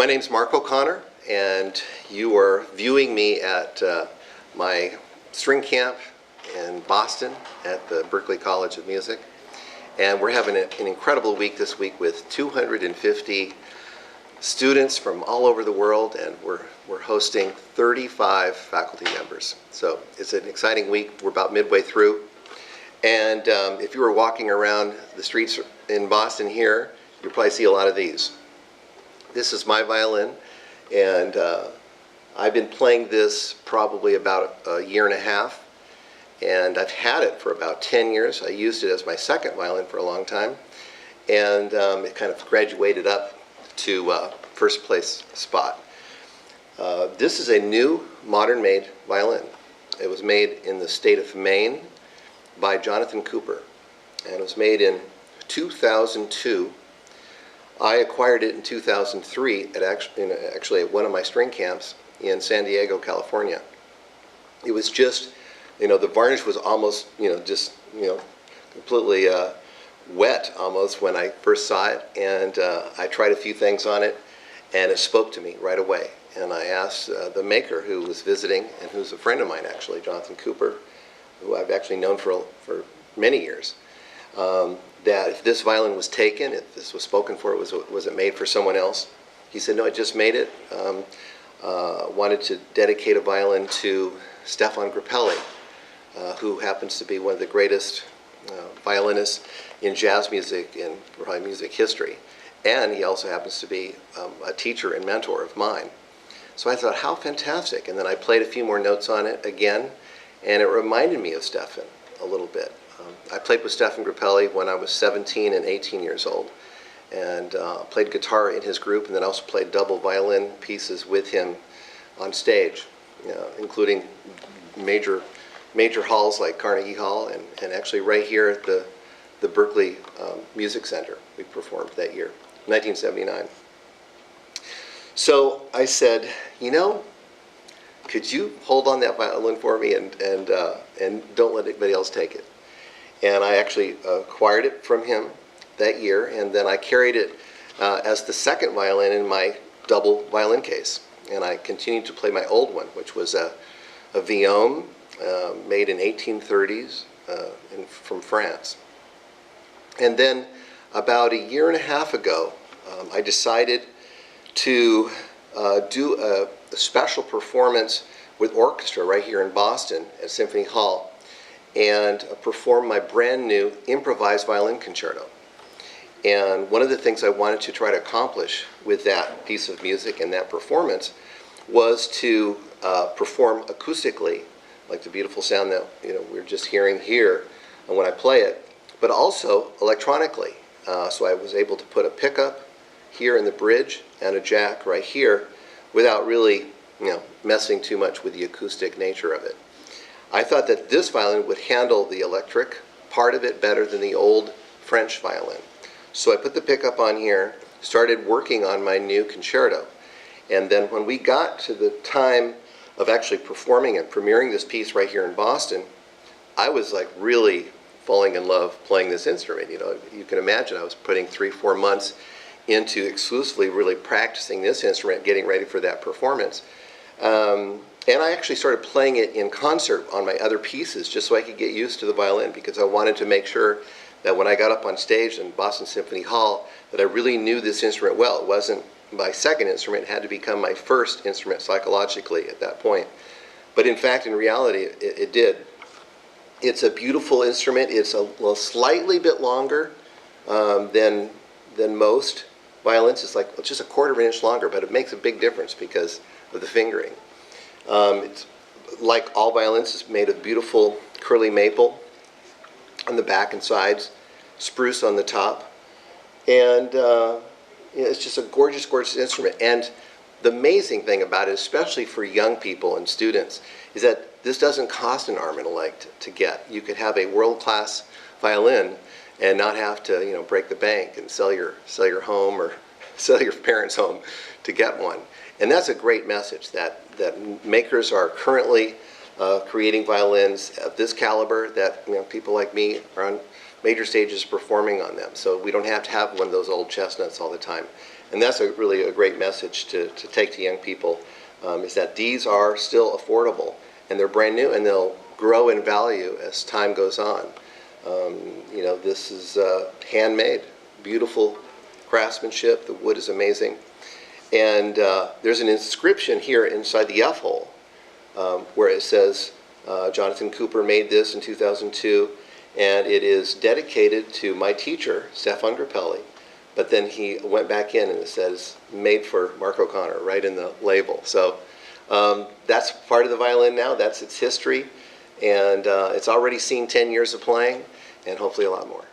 My name's Mark O'Connor, and you are viewing me at my string camp in Boston at the Berklee College of Music. And we're having an incredible week this week with 250 students from all over the world, and we're hosting 35 faculty members. So it's an exciting week. We're about midway through. And if you were walking around the streets in Boston here, you'll probably see a lot of these. This is my violin, and I've been playing this probably about a year and a half, and I've had it for about 10 years. I used it as my second violin for a long time, and it kind of graduated up to first place spot. This is a new modern-made violin. It was made in the state of Maine by Jonathan Cooper, and it was made in 2002. I acquired it in 2003 actually at one of my string camps in San Diego, California. It was just, the varnish was almost, completely wet almost when I first saw it, and I tried a few things on it, and it spoke to me right away. And I asked the maker, who was visiting, and who's a friend of mine actually, Jonathan Cooper, who I've actually known for many years, that if this violin was taken, if this was spoken for, was it made for someone else? He said, no, I just made it. Wanted to dedicate a violin to Stefan Grappelli, who happens to be one of the greatest violinists in jazz music and probably music history. And he also happens to be a teacher and mentor of mine. So I thought, how fantastic. And then I played a few more notes on it again, and it reminded me of Stefan a little bit. I played with Stefan Grappelli when I was 17 and 18 years old, and played guitar in his group, and then also played double violin pieces with him on stage, including major halls like Carnegie Hall, and actually right here at the Berklee Music Center we performed that year, 1979. So I said, could you hold on that violin for me and don't let anybody else take it? And I actually acquired it from him that year, and then I carried it as the second violin in my double violin case. And I continued to play my old one, which was a Violin made in 1830s from France. And then about a year and a half ago, I decided to do a special performance with orchestra right here in Boston at Symphony Hall, and perform my brand new improvised violin concerto. And one of the things I wanted to try to accomplish with that piece of music and that performance was to perform acoustically, like the beautiful sound that we're just hearing here when I play it, but also electronically. So I was able to put a pickup here in the bridge and a jack right here without really messing too much with the acoustic nature of it. I thought that this violin would handle the electric part of it better than the old French violin. So I put the pickup on here, started working on my new concerto, and then when we got to the time of actually performing and premiering this piece right here in Boston, I was like really falling in love playing this instrument. You can imagine I was putting 3-4 months into exclusively really practicing this instrument, getting ready for that performance. And I actually started playing it in concert on my other pieces just so I could get used to the violin, because I wanted to make sure that when I got up on stage in Boston Symphony Hall that I really knew this instrument well. It wasn't my second instrument, it had to become my first instrument psychologically at that point. But in fact, in reality, it did. It's a beautiful instrument. It's a slightly bit longer than most violins. It's just a quarter of an inch longer, but it makes a big difference because of the fingering. It's like all violins, it's made of beautiful curly maple on the back and sides, spruce on the top, and it's just a gorgeous, gorgeous instrument. And the amazing thing about it, especially for young people and students, is that this doesn't cost an arm and a leg to get. You could have a world-class violin and not have to, break the bank and sell your home or sell your parents' home to get one. And that's a great message that makers are currently creating violins of this caliber, that people like me are on major stages performing on them. So we don't have to have one of those old chestnuts all the time. And that's really a great message to take to young people, is that these are still affordable, and they're brand new, and they'll grow in value as time goes on. You know, this is handmade, beautiful craftsmanship. The wood is amazing. And there's an inscription here inside the F-hole where it says, Jonathan Cooper made this in 2002, and it is dedicated to my teacher, Stefan Grappelli. But then he went back in and it says, made for Mark O'Connor, right in the label. So that's part of the violin now. That's its history. And it's already seen 10 years of playing, and hopefully a lot more.